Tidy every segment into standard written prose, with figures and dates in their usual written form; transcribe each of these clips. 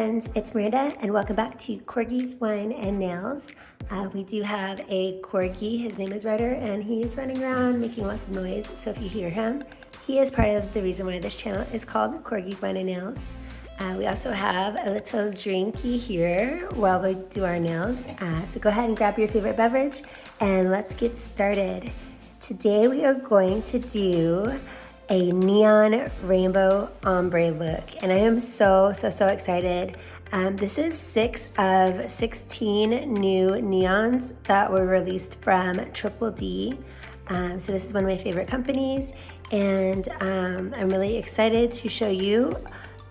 friends, it's Miranda and welcome back to Corgi's Wine and Nails. We do have a corgi, his name is Ryder, and he's running around making lots of noise, so if you hear him, he is part of the reason why this channel is called Corgi's Wine and Nails. We also have a little drinky here while we do our nails, so go ahead and grab your favorite beverage and let's get started. Today we are going to do a Neon Rainbow Ombre look, and I am so excited. This is 6 of 16 new neons that were released from Triple D. So this is one of my favorite companies, and I'm really excited to show you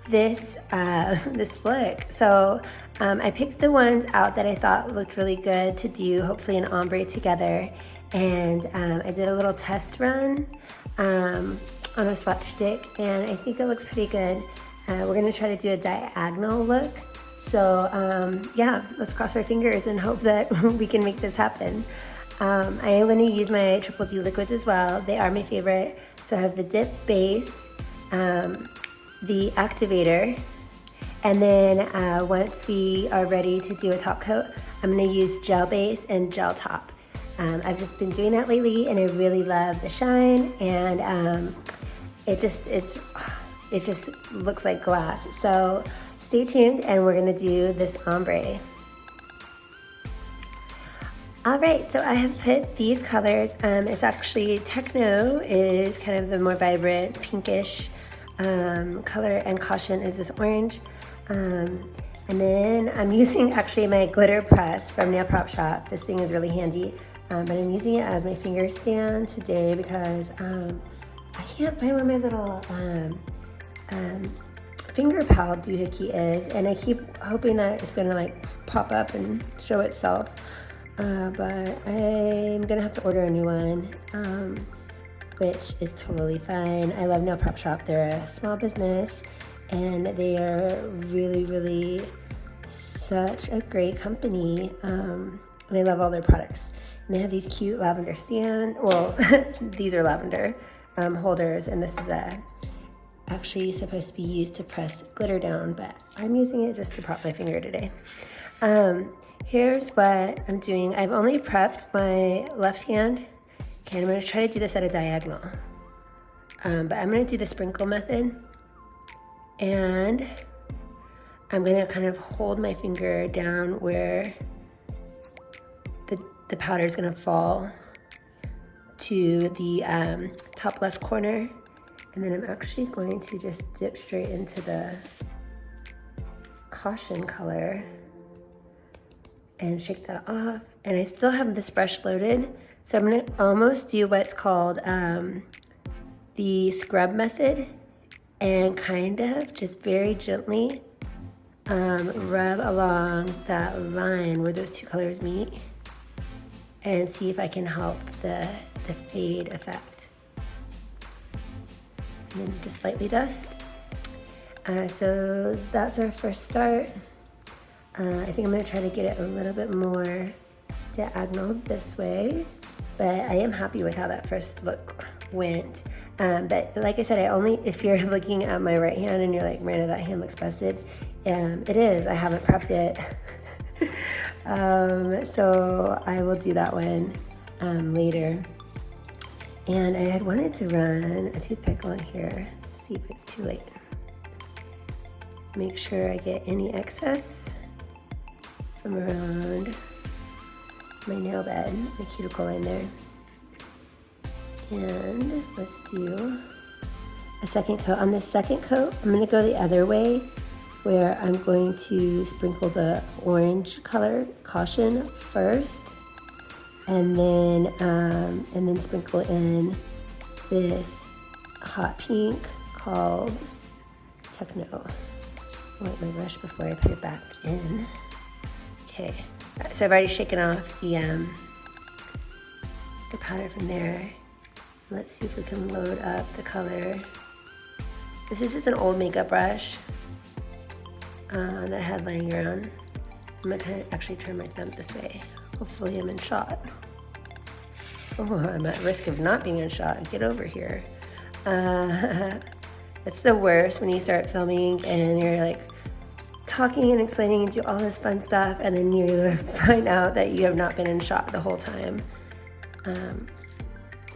this this look. So I picked the ones out that I thought looked really good to do, hopefully an ombre together, and I did a little test run on a swatch stick, and I think it looks pretty good. We're gonna try to do a diagonal look. So yeah, let's cross our fingers and hope that we can make this happen. I am gonna use my Triple D liquids as well. They are my favorite. So I have the dip base, the activator, and then once we are ready to do a top coat, I'm gonna use gel base and gel top. I've just been doing that lately and I really love the shine, and it just looks like glass. So stay tuned and we're gonna do this ombre. All right, so I have put these colors. It's actually Techno is kind of the more vibrant pinkish color, and Caution is this orange. And then I'm using actually my glitter press from Nail Prop Shop. This thing is really handy, but I'm using it as my finger stand today because I can't find where my little finger pal doohickey is, and I keep hoping that it's gonna like pop up and show itself, but I'm gonna have to order a new one, which is totally fine. I love Nail Prop Shop. They're a small business and they are really such a great company, and I love all their products. And they have these cute lavender stand, well these are lavender holders, and this is actually supposed to be used to press glitter down, but I'm using it just to prop my finger today. Here's what I'm doing. I've only prepped my left hand. Okay, I'm gonna try to do this at a diagonal, but I'm gonna do the sprinkle method, and I'm gonna kind of hold my finger down where the powder is gonna fall to the top left corner, and then I'm actually going to just dip straight into the Caution color and shake that off. And I still have this brush loaded, so I'm gonna almost do what's called the scrub method, and kind of just very gently rub along that line where those two colors meet and see if I can help the fade effect. And then just lightly dust. So that's our first start. I think I'm gonna try to get it a little bit more diagonal this way, but I am happy with how that first look went. But like I said, if you're looking at my right hand and you're like, Miranda, that hand looks busted, it is. I haven't prepped it. So I will do that one later. And I had wanted to run a toothpick on here, see if it's too late. Make sure I get any excess from around my nail bed, my cuticle line there. And let's do a second coat. On this second coat, I'm gonna go the other way, where I'm going to sprinkle the orange color Caution first, and then sprinkle in this hot pink called Techno. Wipe my brush before I put it back in. Okay, so I've already shaken off the powder from there. Let's see if we can load up the color. This is just an old makeup brush that I had laying around. I'm gonna actually turn my thumb this way. Hopefully I'm in shot. Oh, I'm at risk of not being in shot. Get over here. It's the worst when you start filming and you're like talking and explaining and do all this fun stuff, and then you find out that you have not been in shot the whole time.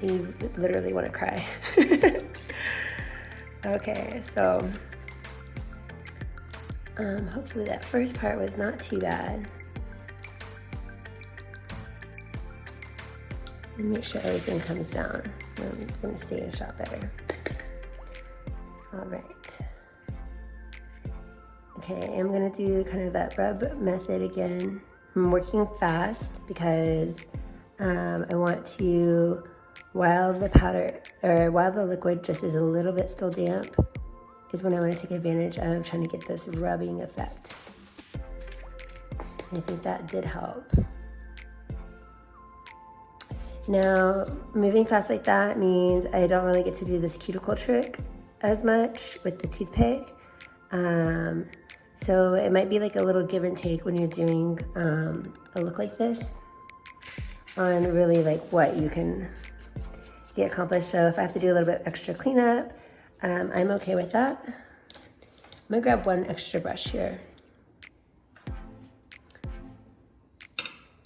You literally want to cry. Okay, so hopefully that first part was not too bad. And make sure everything comes down. I'm going to stay in shot better. All right. Okay, I'm going to do kind of that rub method again. I'm working fast because I want to, while the powder, or while the liquid just is a little bit still damp, is when I want to take advantage of trying to get this rubbing effect. And I think that did help. Now, moving fast like that means I don't really get to do this cuticle trick as much with the toothpick. So it might be like a little give and take when you're doing a look like this on really like what you can get accomplished. So if I have to do a little bit extra cleanup, I'm okay with that. I'm gonna grab one extra brush here.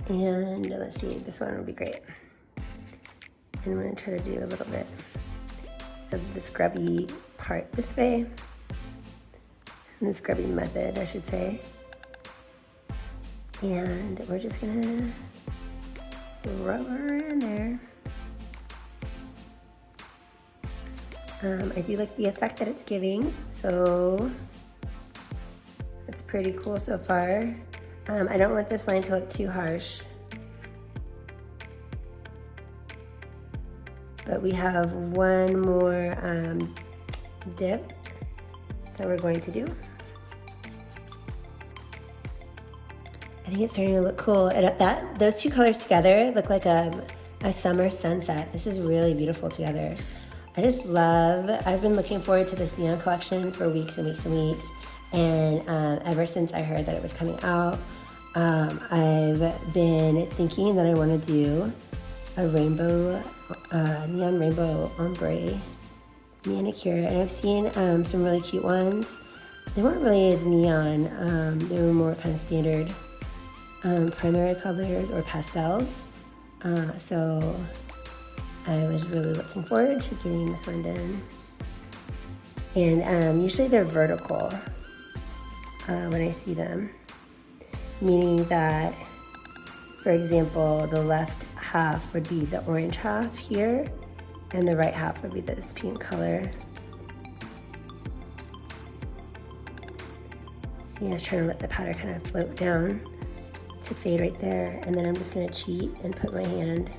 And let's see, this one would be great. And I'm gonna try to do a little bit of the scrubby part this way. And the scrubby method, I should say. And we're just gonna rub her in there. I do like the effect that it's giving, so it's pretty cool so far. I don't want this line to look too harsh. But we have one more dip that we're going to do. I think it's starting to look cool. And those two colors together look like a summer sunset. This is really beautiful together. I just love, I've been looking forward to this neon collection for weeks and weeks and weeks. And ever since I heard that it was coming out, I've been thinking that I want to do a Neon Rainbow Ombre manicure. And I've seen some really cute ones. They weren't really as neon. They were more kind of standard primary colors or pastels. So I was really looking forward to getting this one done. And usually they're vertical when I see them, meaning that, for example, the left half would be the orange half here, and the right half would be this pink color. See, I was trying to let the powder kind of float down to fade right there, and then I'm just going to cheat and put my hand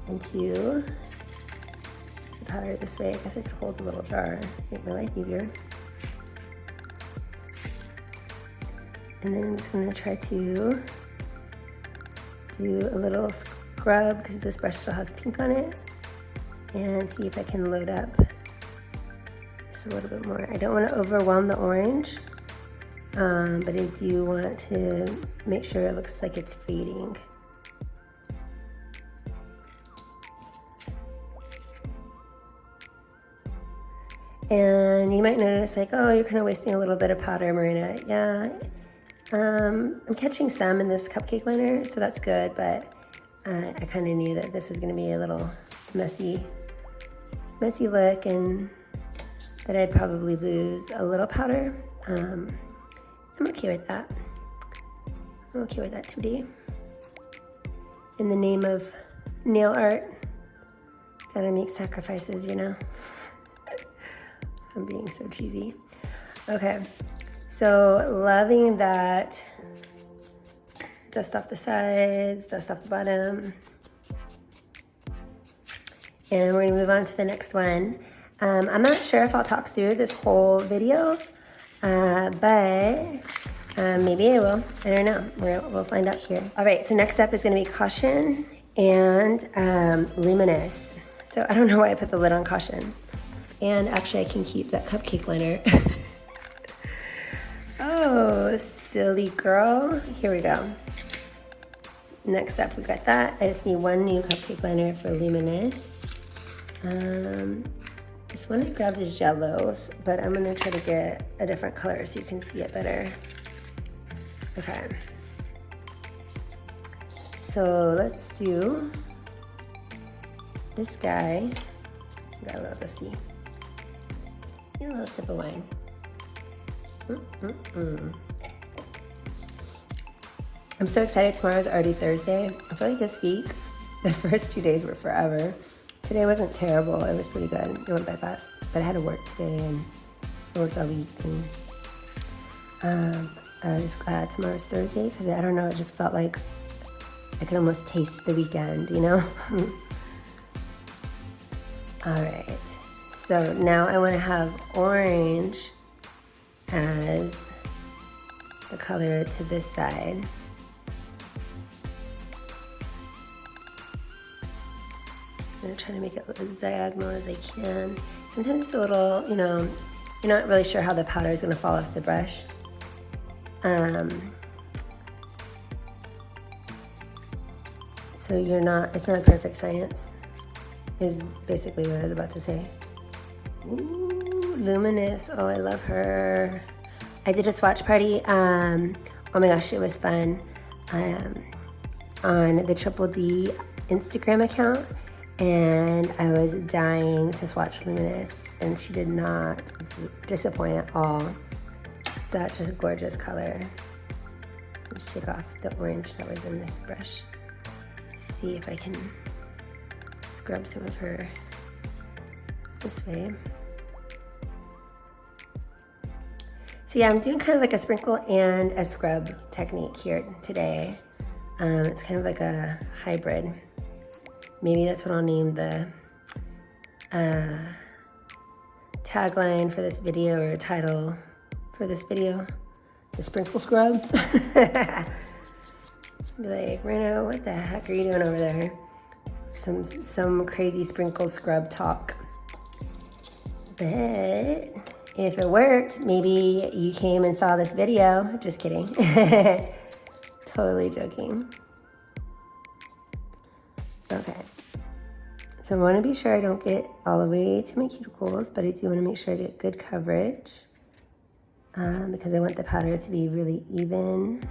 into the powder this way. I guess I could hold the little jar, make my life easier. And then I'm just going to try to do a little scrub because this brush still has pink on it, and see if I can load up just a little bit more. I don't want to overwhelm the orange, but I do want to make sure it looks like it's fading. And you might notice like, oh, you're kind of wasting a little bit of powder, Marina. Yeah, I'm catching some in this cupcake liner, so that's good, but I kind of knew that this was going to be a little messy look, and that I'd probably lose a little powder. I'm okay with that. I'm okay with that today. In the name of nail art, gotta make sacrifices, you know? I'm being so cheesy. Okay, so loving that. Dust off the sides, dust off the bottom. And we're gonna move on to the next one. I'm not sure if I'll talk through this whole video, but maybe I will. I don't know. We'll find out here. All right, so next up is gonna be Caution and Luminous. So I don't know why I put the lid on Caution. And actually I can keep that cupcake liner. Oh, silly girl. Here we go. Next up, we've got that. I just need one new cupcake liner for Luminous. This one I grabbed is yellow, but I'm gonna try to get a different color so you can see it better. Okay. So let's do this guy. Got a little dusty. A little sip of wine. I'm so excited. Tomorrow's already Thursday. I feel like this week, the first 2 days were forever. Today wasn't terrible. It was pretty good. It went by fast. But I had to work today and I worked all week. And I'm just glad tomorrow's Thursday because I don't know, it just felt like I could almost taste the weekend, you know? All right. So now I want to have orange as the color to this side. I'm gonna try to make it as diagonal as I can. Sometimes it's a little, you know, you're not really sure how the powder is gonna fall off the brush. So it's not a perfect science, is basically what I was about to say. Ooh, Luminous, oh, I love her. I did a swatch party, oh my gosh, it was fun, on the Triple D Instagram account. And I was dying to swatch Luminous, and she did not disappoint at all. Such a gorgeous color. Let's shake off the orange that was in this brush. See if I can scrub some of her this way. So yeah, I'm doing kind of like a sprinkle and a scrub technique here today. It's kind of like a hybrid. Maybe that's what I'll name the tagline for this video, or title for this video, the sprinkle scrub. Be like, Reno, what the heck are you doing over there? Some crazy sprinkle scrub talk. But if it worked, maybe you came and saw this video. Just kidding. Totally joking. Okay. So I want to be sure I don't get all the way to my cuticles, but I do want to make sure I get good coverage because I want the powder to be really even.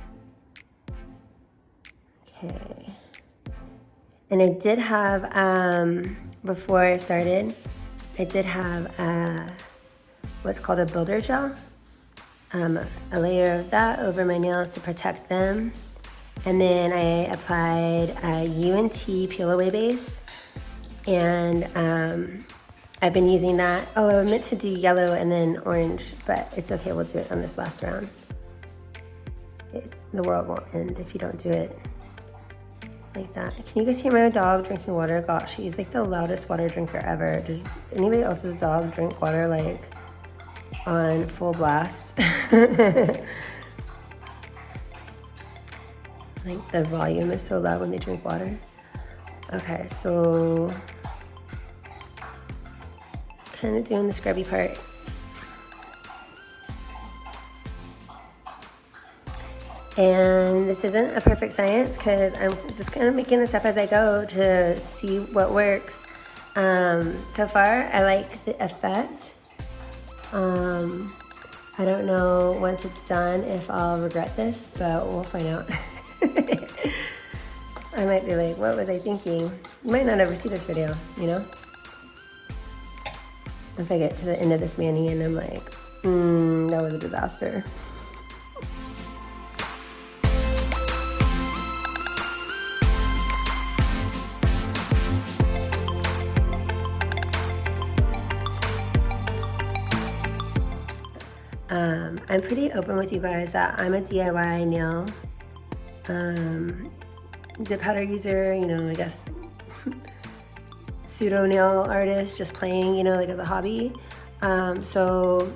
Okay. And I did have, before I started, I did have what's called a builder gel, a layer of that over my nails to protect them. And then I applied a UNT peel away base. And I've been using that. Oh, I meant to do yellow and then orange, but it's okay, we'll do it on this last round. The world won't end if you don't do it like that. Can you guys hear my dog drinking water? Gosh, she's like the loudest water drinker ever. Does anybody else's dog drink water like on full blast? Like the volume is so loud when they drink water. Okay, so kind of doing the scrubby part. And this isn't a perfect science because I'm just kind of making this up as I go to see what works. So far, I like the effect. I don't know once it's done if I'll regret this, but we'll find out. I might be like, what was I thinking? You might not ever see this video, you know? If I get to the end of this mani and I'm like, that was a disaster. I'm pretty open with you guys that I'm a DIY nail dip powder user, you know, I guess pseudo nail artist, just playing, you know, like as a hobby. So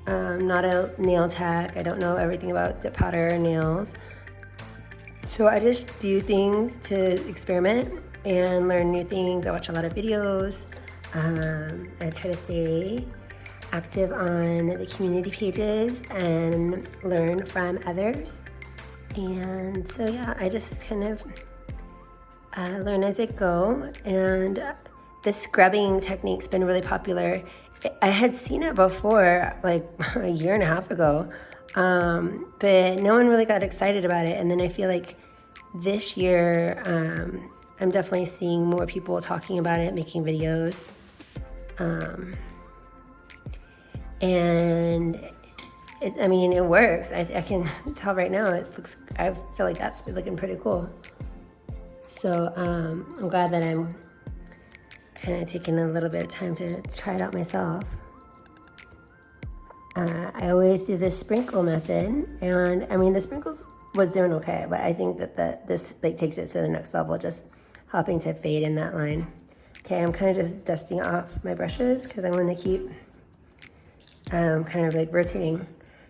not a nail tech. I don't know everything about dip powder nails. So I just do things to experiment and learn new things. I watch a lot of videos. I try to stay active on the community pages and learn from others. And so yeah, I just kind of learn as I go. And this scrubbing technique's been really popular. I had seen it before, like a year and a half ago, but no one really got excited about it. And then I feel like this year, I'm definitely seeing more people talking about it, making videos. And I mean, it works. I can tell right now, I feel like that's looking pretty cool. So I'm glad that I'm kind of taking a little bit of time to try it out myself. I always do the sprinkle method, and I mean, the sprinkles was doing okay, but I think that this like takes it to the next level, just helping to fade in that line. Okay, I'm kind of just dusting off my brushes because I want to keep kind of like rotating.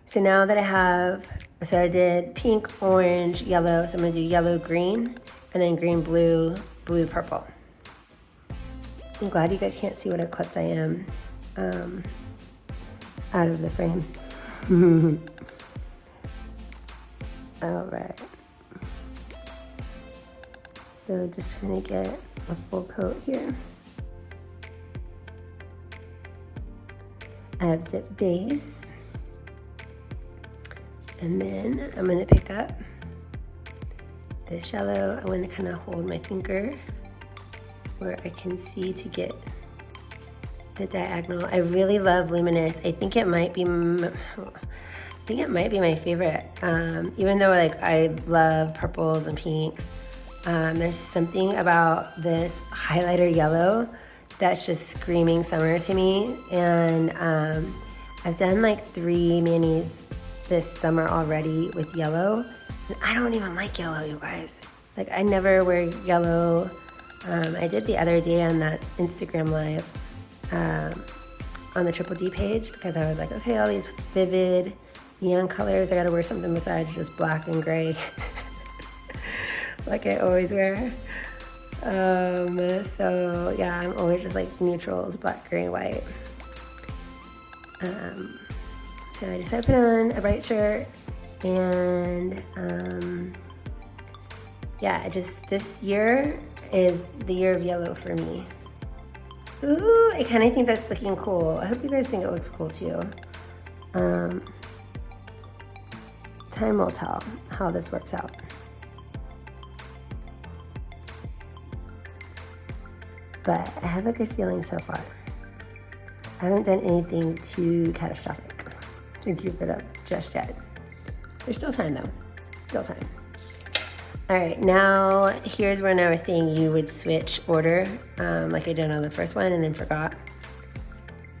So now that I did pink, orange, yellow, so I'm going to do yellow, green, and then green, blue, blue, purple. I'm glad you guys can't see what a klutz I am out of the frame. All right. So just trying to get a full coat here. I have dip base. And then I'm going to pick up this yellow. I want to kind of hold my finger where I can see to get the diagonal. I really love Luminous. I think it might be my favorite. Even though like I love purples and pinks, there's something about this highlighter yellow that's just screaming summer to me. And I've done like 3 manis this summer already with yellow, and I don't even like yellow, you guys. Like, I never wear yellow. I did the other day on that Instagram live on the Triple D page, because I was like, okay, all these vivid neon colors, I gotta wear something besides just black and gray like I always wear. So yeah, I'm always just like neutrals, black, gray, and white. So I decided to put on a bright shirt, and yeah, this year is the year of yellow for me. Ooh, I kind of think that's looking cool. I hope you guys think it looks cool too. Time will tell how this works out. But I have a good feeling so far. I haven't done anything too catastrophic to keep it up just yet. There's still time though, still time. All right, now here's when I was saying you would switch order, like I did on the first one and then forgot.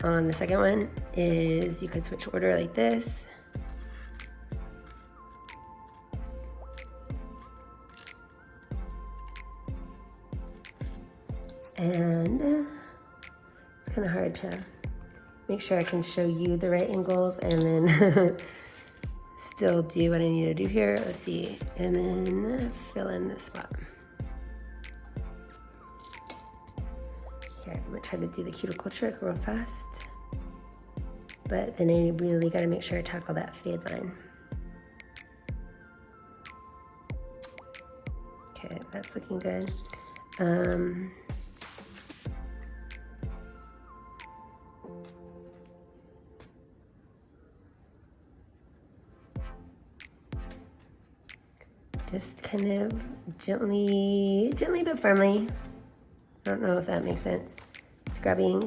On the second one is you could switch order like this. And it's kind of hard to make sure I can show you the right angles and then still do what I need to do here. Let's see, and then fill in this spot. Here, I'm gonna try to do the cuticle trick real fast, but then I really gotta make sure I tackle that fade line. Okay, that's looking good. Just kind of gently but firmly. I don't know if that makes sense. Scrubbing.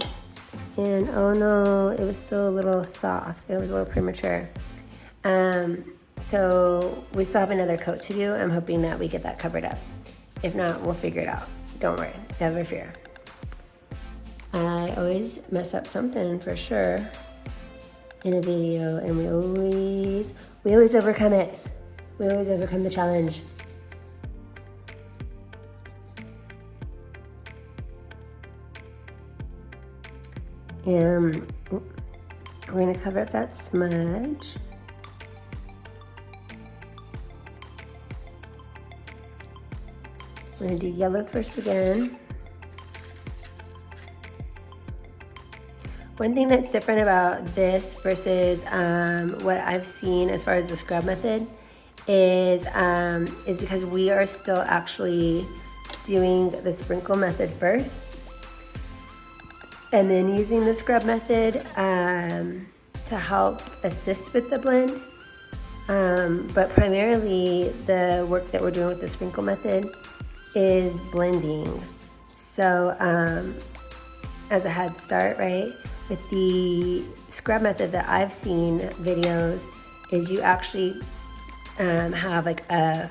And oh no, it was still a little soft. It was a little premature. So we still have another coat to do. I'm hoping that we get that covered up. If not, we'll figure it out. Don't worry, never fear. I always mess up something for sure in a video, and we always overcome it. We always overcome the challenge. And we're gonna cover up that smudge. We're gonna do yellow first again. One thing that's different about this versus what I've seen as far as the scrub method is because we are still actually doing the sprinkle method first. And then using the scrub method to help assist with the blend. But primarily the work that we're doing with the sprinkle method is blending. So as a head start, right, with the scrub method that I've seen videos is you actually have like a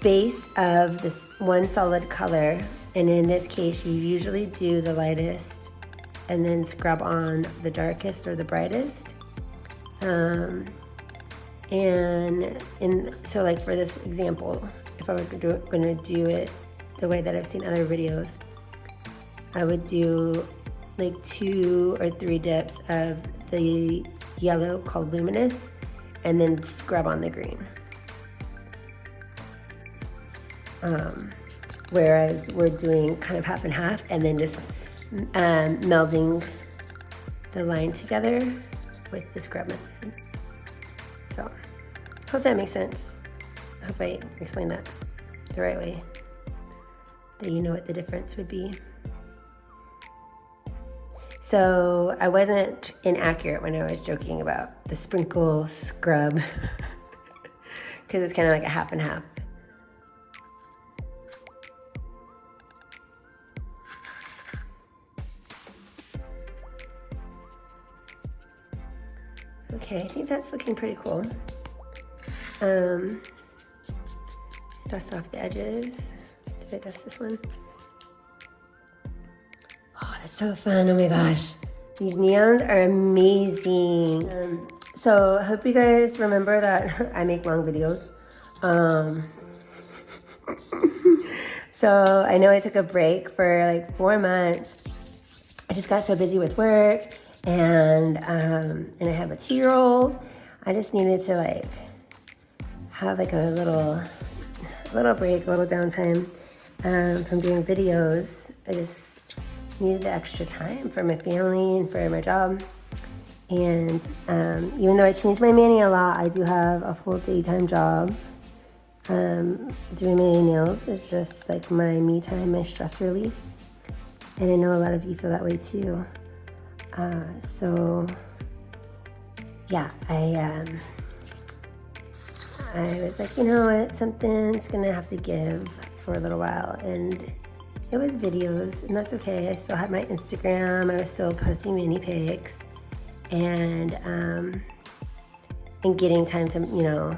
base of this one solid color, and in this case you usually do the lightest and then scrub on the darkest or the brightest. So like for this example, if I was going to do it the way that I've seen other videos, I would do like 2 or 3 dips of the yellow called Luminous and then scrub on the green. Whereas we're doing kind of half and half and then just melding the line together with the scrub method. So, hope that makes sense. I hope I explained that the right way, that you know what the difference would be. So, I wasn't inaccurate when I was joking about the sprinkle scrub, because it's kind of like a half and half. Okay, I think that's looking pretty cool. Dust off the edges. Did I dust this one? Oh, that's so fun. Oh my gosh. These neons are amazing. So I hope you guys remember that I make long videos. So I know I took a break for like 4 months. I just got so busy with work. And I have a 2-year-old. I just needed to like have like a little break, a little downtime from doing videos. I just needed the extra time for my family and for my job. And even though I changed my mani a lot, I do have a full daytime job. Doing my nails is just like my me time, my stress relief. And I know a lot of you feel that way too. So yeah, I was like, you know what, something's gonna have to give for a little while, and it was videos, and that's okay. I still had my Instagram, I was still posting mini pics, and getting time to, you know,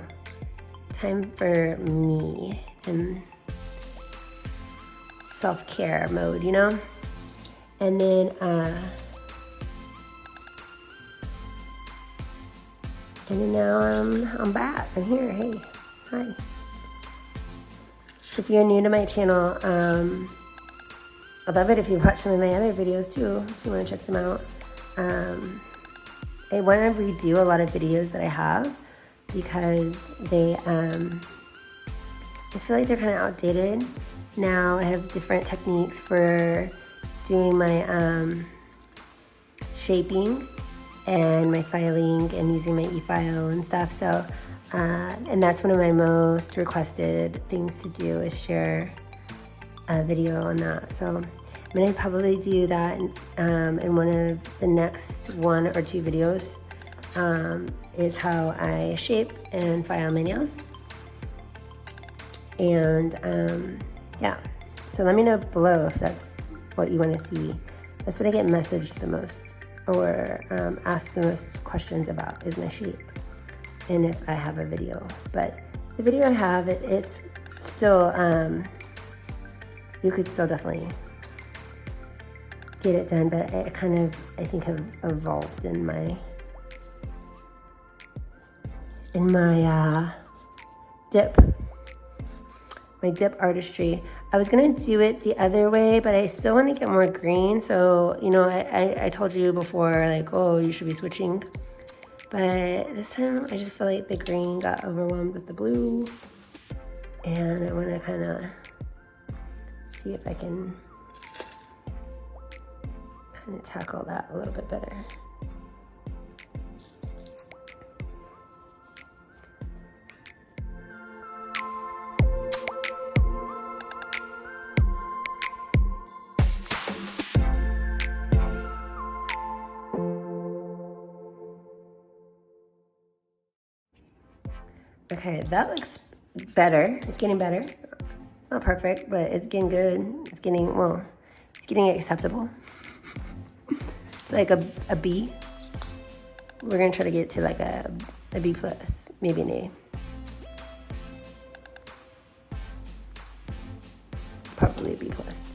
time for me and self-care mode, you know? And then now I'm back. I'm here. Hey, hi. If you're new to my channel, I'd love it if you watch some of my other videos too, if you want to check them out. I want to redo a lot of videos that I have because they, I just feel like they're kind of outdated. Now I have different techniques for doing my shaping and my filing and using my e-file and stuff. So, and that's one of my most requested things to do is share a video on that. So I'm gonna probably do that in one of the next 1 or 2 videos, is how I shape and file my nails. And yeah, so let me know below if that's what you want to see. That's what I get messaged the most, or asked the most questions about, is my shape and if I have a video. But the video I have, it's still, you could still definitely get it done, but it kind of, I think, have evolved in my dip artistry. I was gonna do it the other way, but I still want to get more green. So, you know, I told you before, like, oh, you should be switching. But this time, I just feel like the green got overwhelmed with the blue. And I want to kind of see if I can kind of tackle that a little bit better. Okay, that looks better. It's getting better. It's not perfect, but it's getting good. It's getting, well, it's getting acceptable. It's like a B. We're gonna try to get to like a B plus, maybe an A. Probably a B plus.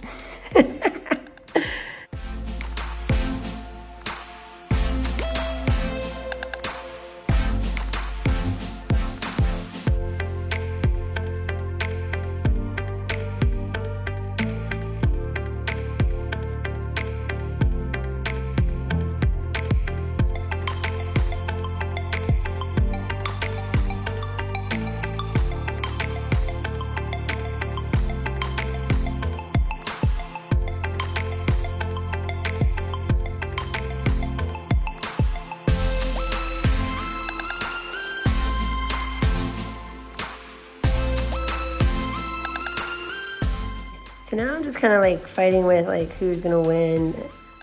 So now I'm just kind of like fighting with like who's gonna win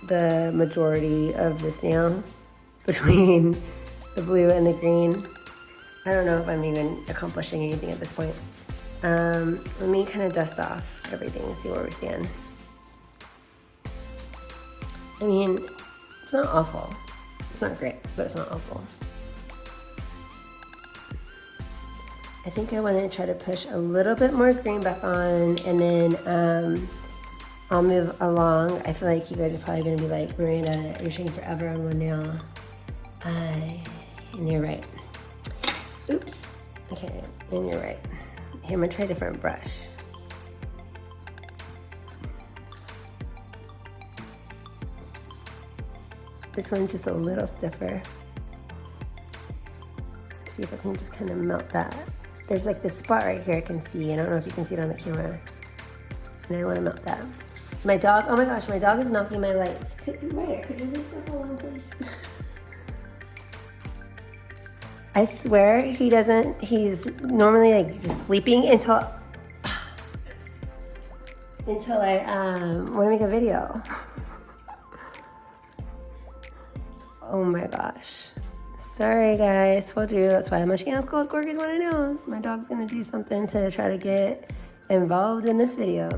the majority of this nail between the blue and the green. I don't know if I'm even accomplishing anything at this point. Let me kind of dust off everything and see where we stand. I mean, it's not awful. It's not great, but it's not awful. I think I want to try to push a little bit more green back on, and then I'll move along. I feel like you guys are probably going to be like, Miranda, you're taking forever on one nail. And you're right. Oops. Okay, and you're right. Here, I'm going to try a different brush. This one's just a little stiffer. Let's see if I can just kind of melt that. There's like this spot right here I can see. I don't know if you can see it on the camera. And I want to melt that. My dog, oh my gosh, my dog is knocking my lights. Could you leave stuff alone, please? I swear he's normally like just sleeping until I want to make a video. Oh my gosh. Sorry guys, told you, that's why my channel's called CorgisWineAndNails. My dog's gonna do something to try to get involved in this video.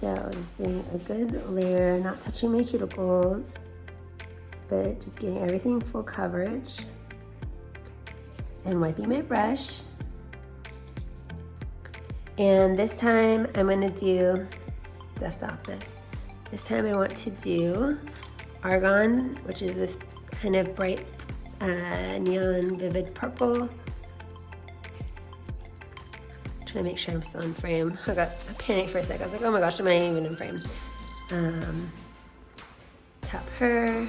So just doing a good layer, not touching my cuticles, but just getting everything full coverage. And wiping my brush. And this time I'm gonna dust off this. This time I want to do Argon, which is this kind of bright neon vivid purple. Trying to make sure I'm still in frame. I panicked for a second. I was like, oh my gosh, am I even in frame? Tap her.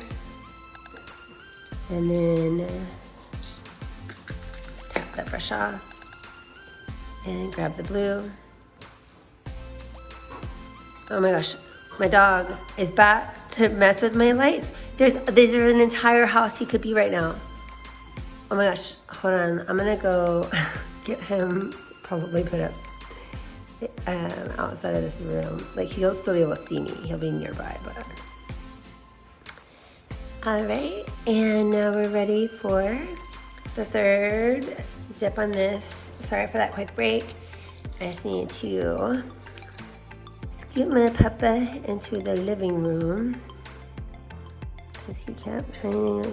And then tap that brush off. And grab the blue. Oh my gosh, my dog is back to mess with my lights. There's an entire house he could be right now. Oh my gosh, hold on. I'm gonna go get him probably put up outside of this room. Like he'll still be able to see me. He'll be nearby, but. All right, and now we're ready for the third dip on this. Sorry for that quick break. I just need to scoot my papa into the living room because he kept trying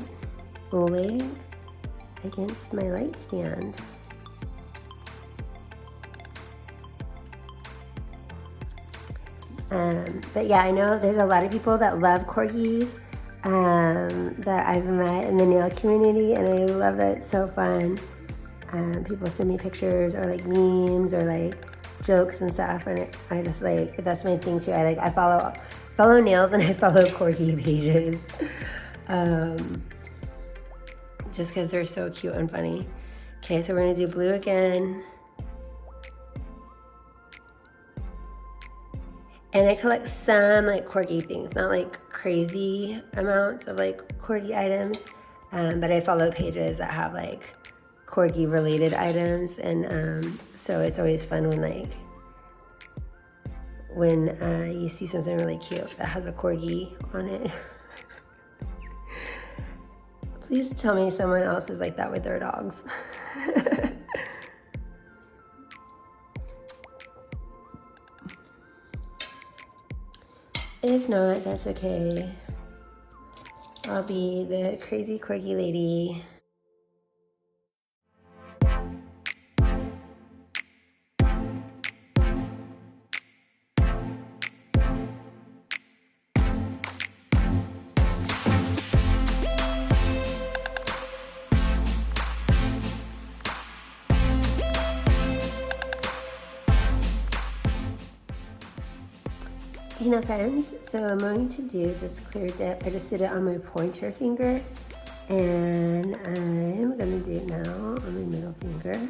to lay against my light stand. But yeah, I know there's a lot of people that love corgis that I've met in the nail community, and I love it. It's so fun. People send me pictures or like memes or like jokes and stuff, and I just like, that's my thing too. I follow nails and I follow corgi pages, just because they're so cute and funny. Okay, so we're gonna do blue again. And I collect some like corgi things, not like crazy amounts of like corgi items, but I follow pages that have like corgi related items, and so it's always fun when you see something really cute that has a corgi on it. Please tell me someone else is like that with their dogs. If not, that's okay. I'll be the crazy corgi lady. Hey now friends, so I'm going to do this clear dip. I just did it on my pointer finger, and I'm going to do it now on my middle finger.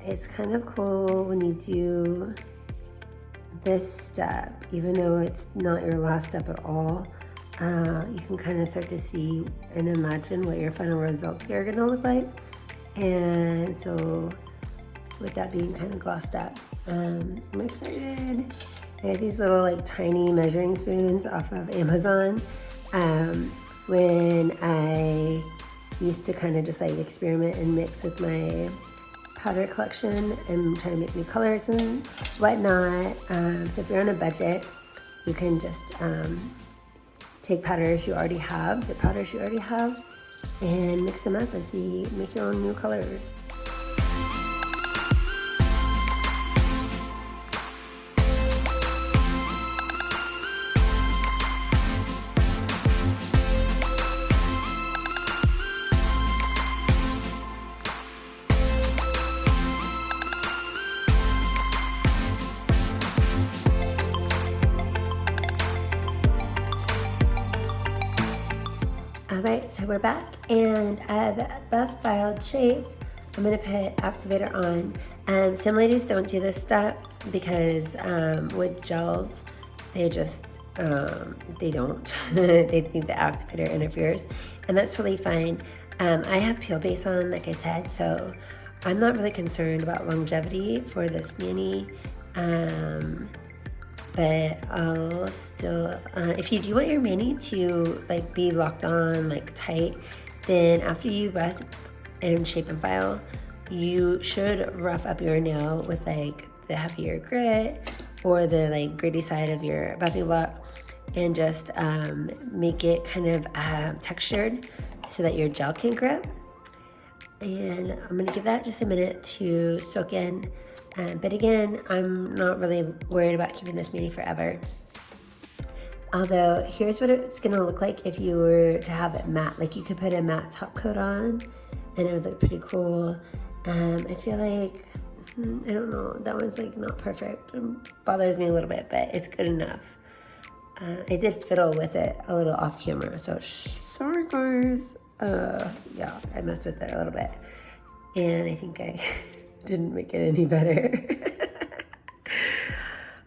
It's kind of cool when you do this step, even though it's not your last step at all. You can kind of start to see and imagine what your final results are going to look like. And so with that being kind of glossed up, I'm excited. I got these little like tiny measuring spoons off of Amazon. When I used to kind of just like experiment and mix with my powder collection and try to make new colors and whatnot. So if you're on a budget, you can just take powders you already have, the powders you already have, and mix them up and make your own new colors. Alright, so we're back, and I've buff filed shapes. I'm going to put Activator on. Some ladies don't do this step because with gels, they just, they don't. They think the Activator interferes, and that's totally fine. I have peel base on, like I said, so I'm not really concerned about longevity for this mani. But I'll still, if you do want your mani to like be locked on, like tight, then after you buff and shape and file, you should rough up your nail with like the heavier grit or the like gritty side of your buffing block, and just make it kind of textured so that your gel can grip. And I'm gonna give that just a minute to soak in. But again, I'm not really worried about keeping this mani forever. Although, here's what it's gonna look like if you were to have it matte. Like, you could put a matte top coat on and it would look pretty cool. I feel like, I don't know, that one's like not perfect. It bothers me a little bit, but it's good enough. I did fiddle with it a little off camera, so sorry guys. Yeah, I messed with it a little bit. And I think I didn't make it any better.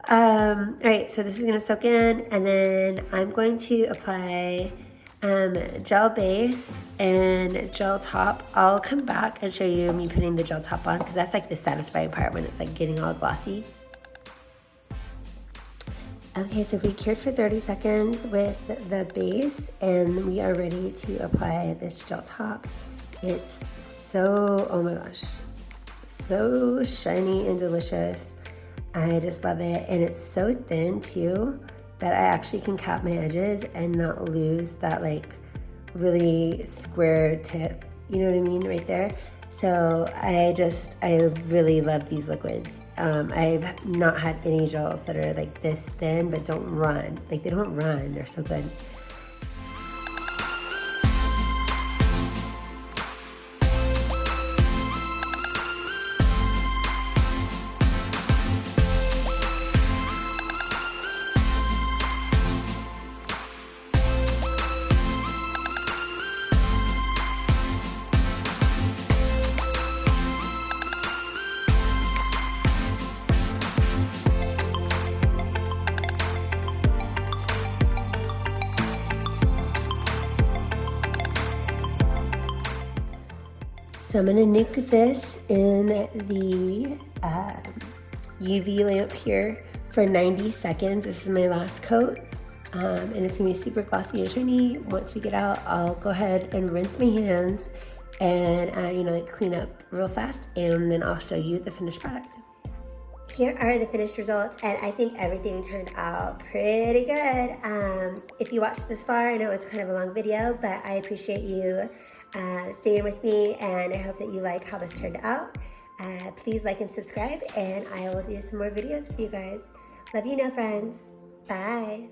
Alright, so this is gonna soak in, and then I'm going to apply gel base and gel top. I'll come back and show you me putting the gel top on, because that's like the satisfying part when it's like getting all glossy. Okay, so we cured for 30 seconds with the base, and we are ready to apply this gel top. It's so, oh my gosh, so shiny and delicious. I just love it, and it's so thin too that I actually can cap my edges and not lose that like really square tip, you know what I mean, right there. So I really love these liquids. I've not had any gels that are like this thin but don't run. Like they don't run, they're so good. So I'm gonna nuke this in the UV lamp here for 90 seconds. This is my last coat, and it's gonna be super glossy and shiny. Once we get out, I'll go ahead and rinse my hands and like clean up real fast, and then I'll show you the finished product. Here are the finished results, and I think everything turned out pretty good. If you watched this far, I know it's kind of a long video, but I appreciate you staying with me, and I hope that you like how this turned out. Please like and subscribe, and I will do some more videos for you guys. Love you, no friends. Bye.